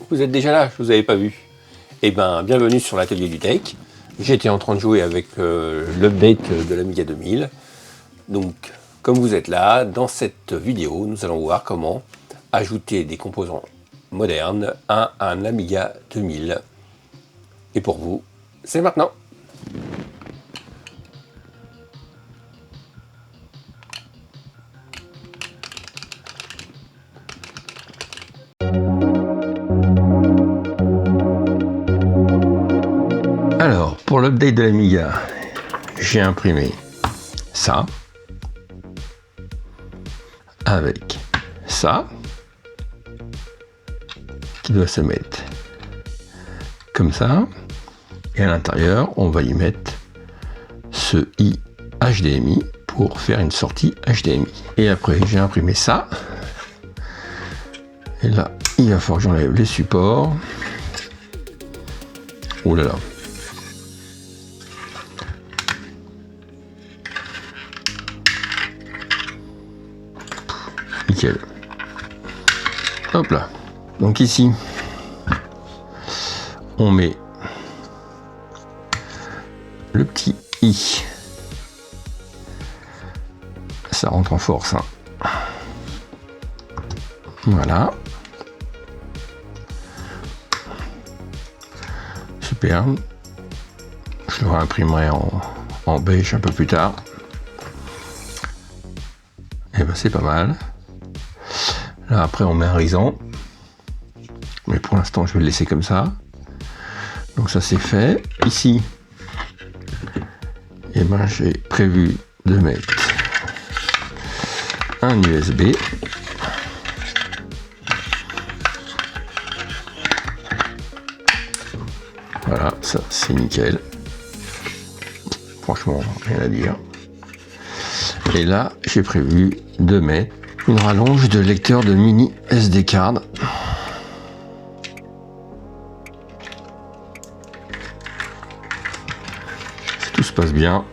vous êtes déjà là, je vous avais pas vu. Eh ben, bienvenue sur l'atelier du Tech. J'étais en train de jouer avec l'update de l'Amiga 2000. Donc, comme vous êtes là, dans cette vidéo, nous allons voir comment ajouter des composants modernes à un Amiga 2000. Et pour vous, c'est maintenant. Alors, pour l'update de l'Amiga, j'ai imprimé ça avec ça qui doit se mettre comme ça, et à l'intérieur on va y mettre ce i HDMI pour faire une sortie HDMI. Et après j'ai imprimé ça, et là il va falloir que j'enlève les supports. Oh là là, nickel. Hop là. Donc ici, on met le petit i. Ça rentre en force. Hein. Voilà. Superbe. Je le réimprimerai en beige un peu plus tard. Et ben c'est pas mal. Là après on met un horizon, mais pour l'instant je vais le laisser comme ça. Donc ça c'est fait. Ici, et ben j'ai prévu de mettre un USB. Voilà, ça c'est nickel. Franchement, rien à dire. Et là j'ai prévu de mettre une rallonge de lecteur de mini SD card. Si tout se passe bien,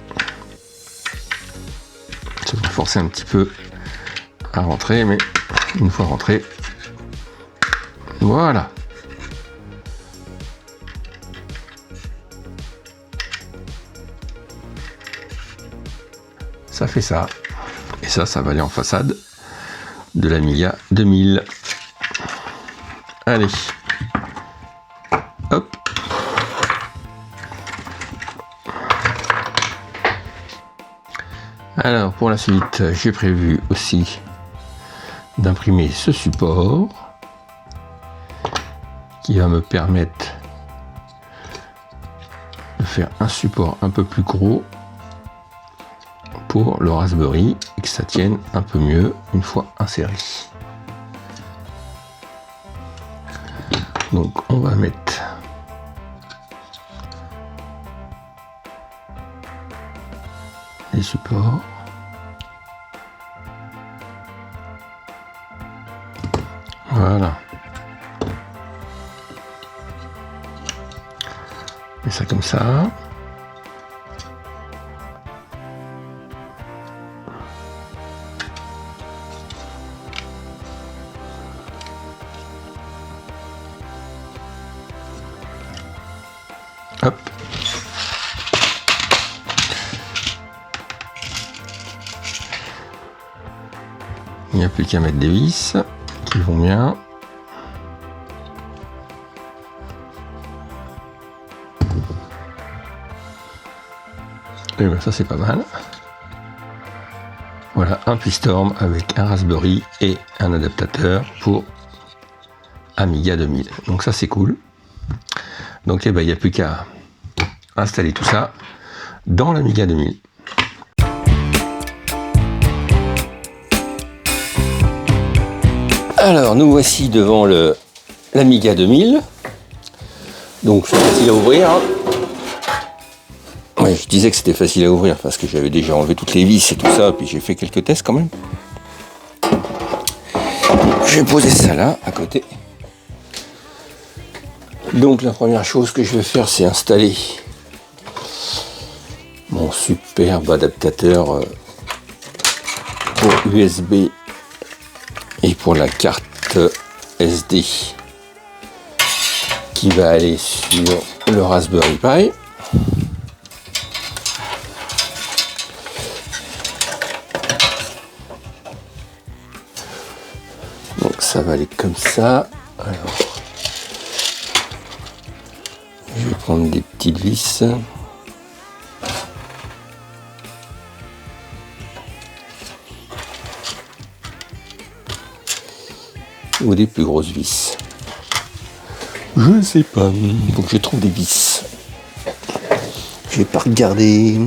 ça va forcer un petit peu à rentrer, mais une fois rentré, voilà. Ça fait ça. Et ça va aller en façade de l'Amiga 2000. Allez, hop. Alors pour la suite, j'ai prévu aussi d'imprimer ce support qui va me permettre de faire un support un peu plus gros pour le Raspberry et que ça tienne un peu mieux une fois inséré. Donc on va mettre les supports. Voilà. Et ça comme ça. Hop. Il n'y a plus qu'à mettre des vis qui vont bien. Et bien ça c'est pas mal. Voilà un Twistorm avec un Raspberry et un adaptateur pour Amiga 2000. Donc ça c'est cool. Donc il n'y a plus qu'à installer tout ça dans l'Amiga 2000. Alors nous voici devant l'Amiga 2000. Donc c'est facile à ouvrir. Hein. Ouais, je disais que c'était facile à ouvrir parce que j'avais déjà enlevé toutes les vis et tout ça, puis j'ai fait quelques tests quand même. Je vais poser ça là à côté. Donc la première chose que je vais faire, c'est installer mon superbe adaptateur pour USB et pour la carte SD qui va aller sur le Raspberry Pi. Donc ça va aller comme ça. Alors, je vais prendre des petites vis. Ou des plus grosses vis. Je ne sais pas. Faut que je trouve des vis. Je vais pas regarder.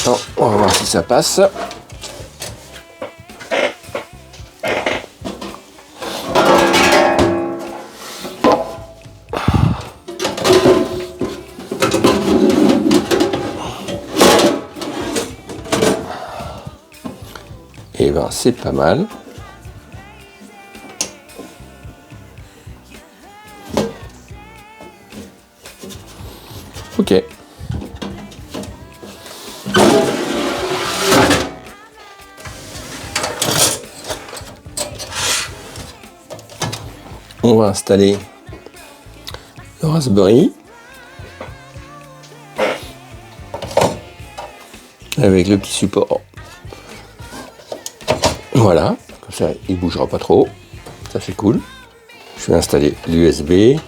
Non, on va voir si ça passe. Et ben c'est pas mal. Ok. On va installer le Raspberry avec le petit support. Voilà, comme ça il bougera pas trop. Ça c'est cool. Je vais installer l'USB.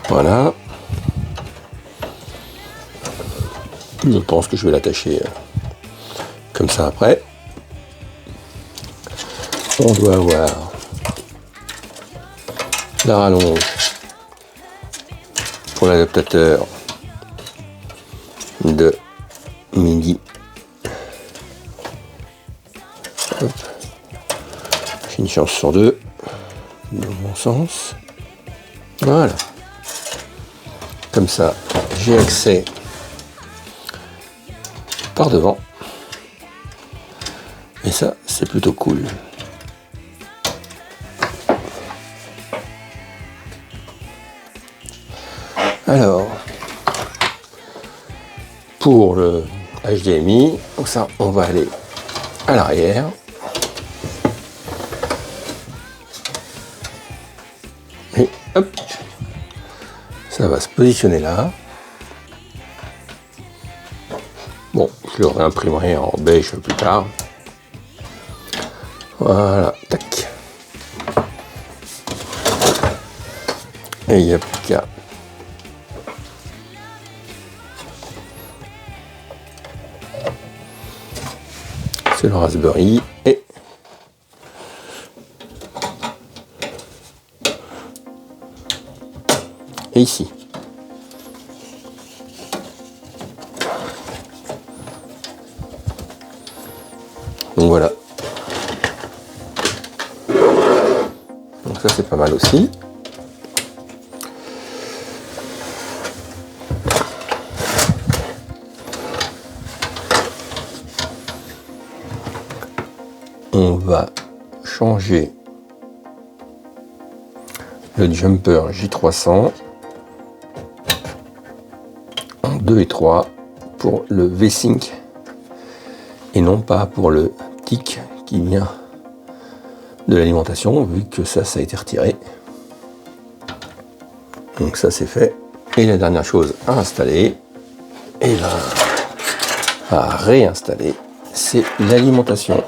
Voilà. Je pense que je vais l'attacher comme ça après. On doit avoir la rallonge pour l'adaptateur de MIDI. Hop. J'ai une chance sur deux dans mon sens. Voilà. Comme ça, j'ai accès par devant. Et ça, c'est plutôt cool. Alors, pour le HDMI, donc ça, on va aller à l'arrière. Et hop, ça va se positionner là. Bon, je le réimprimerai en beige plus tard. Voilà, tac. Et il n'y a plus qu'à c'est le Raspberry et ici. Donc voilà. Donc ça c'est pas mal aussi. On va changer le jumper J300 en 2 et 3 pour le V-Sync et non pas pour le TIC qui vient de l'alimentation, vu que ça a été retiré. Donc ça c'est fait. Et la dernière chose à installer, et là à réinstaller, c'est l'alimentation.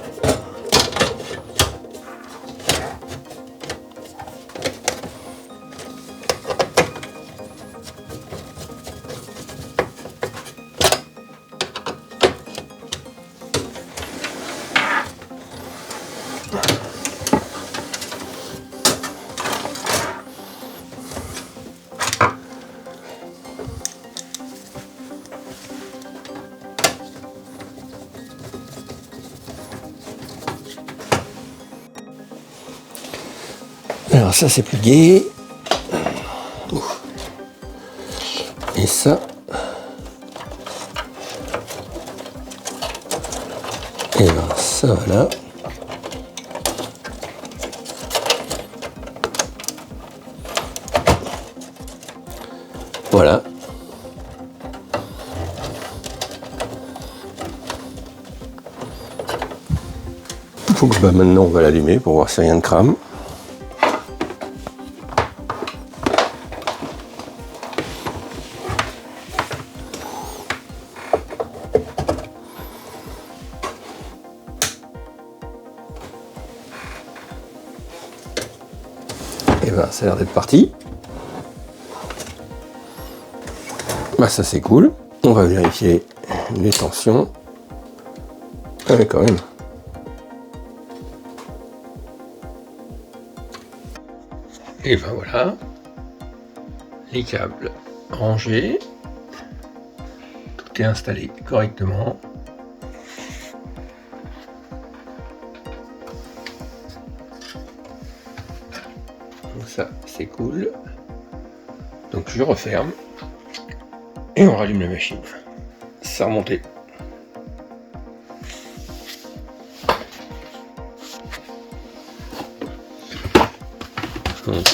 Alors ça c'est plié. Et ça ça va là. Voilà. Donc maintenant on va l'allumer pour voir si rien ne crame. Et ben ça a l'air d'être parti. Bah ça c'est cool. On va vérifier les tensions. Ah mais quand même. Et ben voilà. Les câbles rangés. Tout est installé correctement. Donc ça c'est cool. Donc je referme. Et on rallume la machine. Ça a remonté. Donc,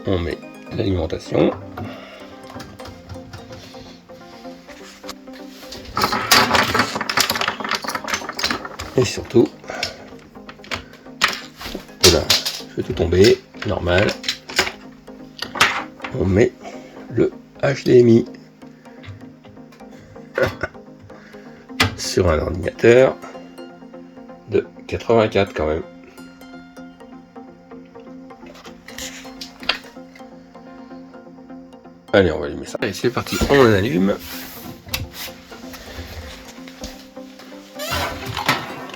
on met l'alimentation. Et surtout, voilà, je fais tout tomber, normal. On met le HDMI sur un ordinateur de 84 quand même. Allez, on va allumer ça. Allez, c'est parti, on allume.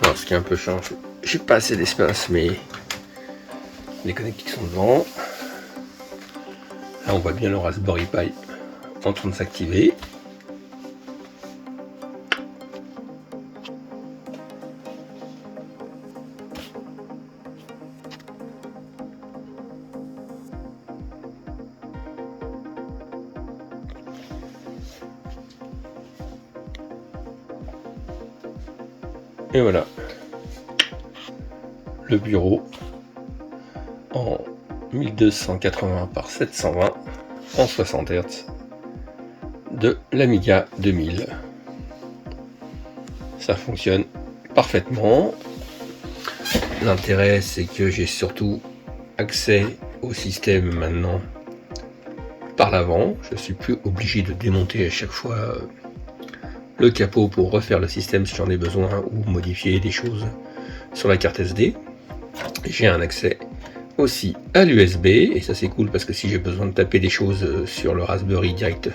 Alors, ce qui est un peu change, j'ai pas assez d'espace, mais les connectiques sont devant. Là, on voit bien le Raspberry Pi en train de s'activer. Et voilà, le bureau en 1280 par 720 en 60 Hz de l'Amiga 2000. Ça fonctionne parfaitement. L'intérêt, c'est que j'ai surtout accès au système maintenant par l'avant. Je suis plus obligé de démonter à chaque fois le capot pour refaire le système si j'en ai besoin ou modifier des choses sur la carte SD. J'ai un accès aussi à l'USB et ça c'est cool parce que si j'ai besoin de taper des choses sur le Raspberry direct,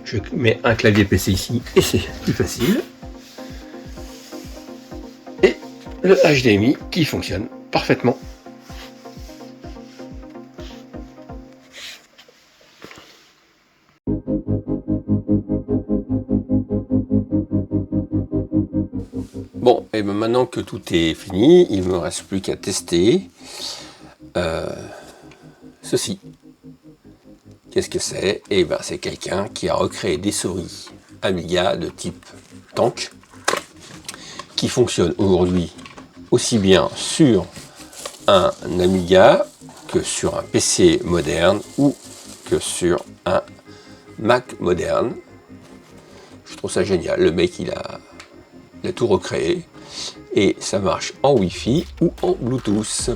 je mets un clavier PC ici et c'est plus facile. Et le HDMI qui fonctionne parfaitement. Bon, et ben maintenant que tout est fini, il me reste plus qu'à tester ceci. Qu'est-ce que c'est? Et ben c'est quelqu'un qui a recréé des souris Amiga de type tank qui fonctionnent aujourd'hui aussi bien sur un Amiga que sur un PC moderne ou que sur un Mac moderne. Je trouve ça génial. Le mec il a tout recréé et ça marche en Wi-Fi ou en Bluetooth.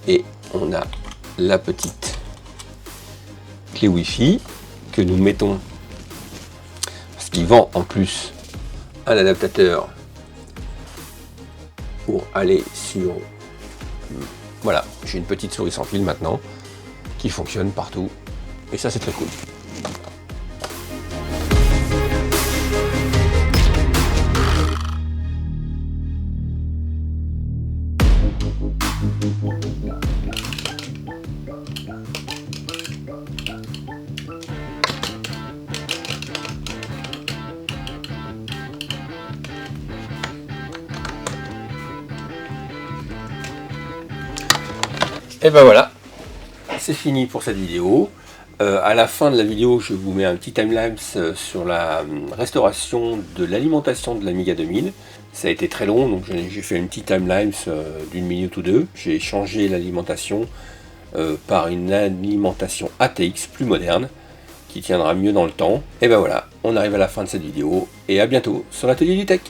Et on a la petite clé Wi-Fi que nous mettons parce qu'il vend en plus un adaptateur pour aller sur... Voilà, j'ai une petite souris sans fil maintenant qui fonctionne partout et ça c'est très cool. Et ben voilà, c'est fini pour cette vidéo. À la fin de la vidéo, je vous mets un petit timelapse sur la restauration de l'alimentation de l'Amiga 2000. Ça a été très long, donc j'ai fait une petite timelapse d'une minute ou deux. J'ai changé l'alimentation par une alimentation ATX plus moderne, qui tiendra mieux dans le temps. Et ben voilà, on arrive à la fin de cette vidéo, et à bientôt sur l'atelier du Tech.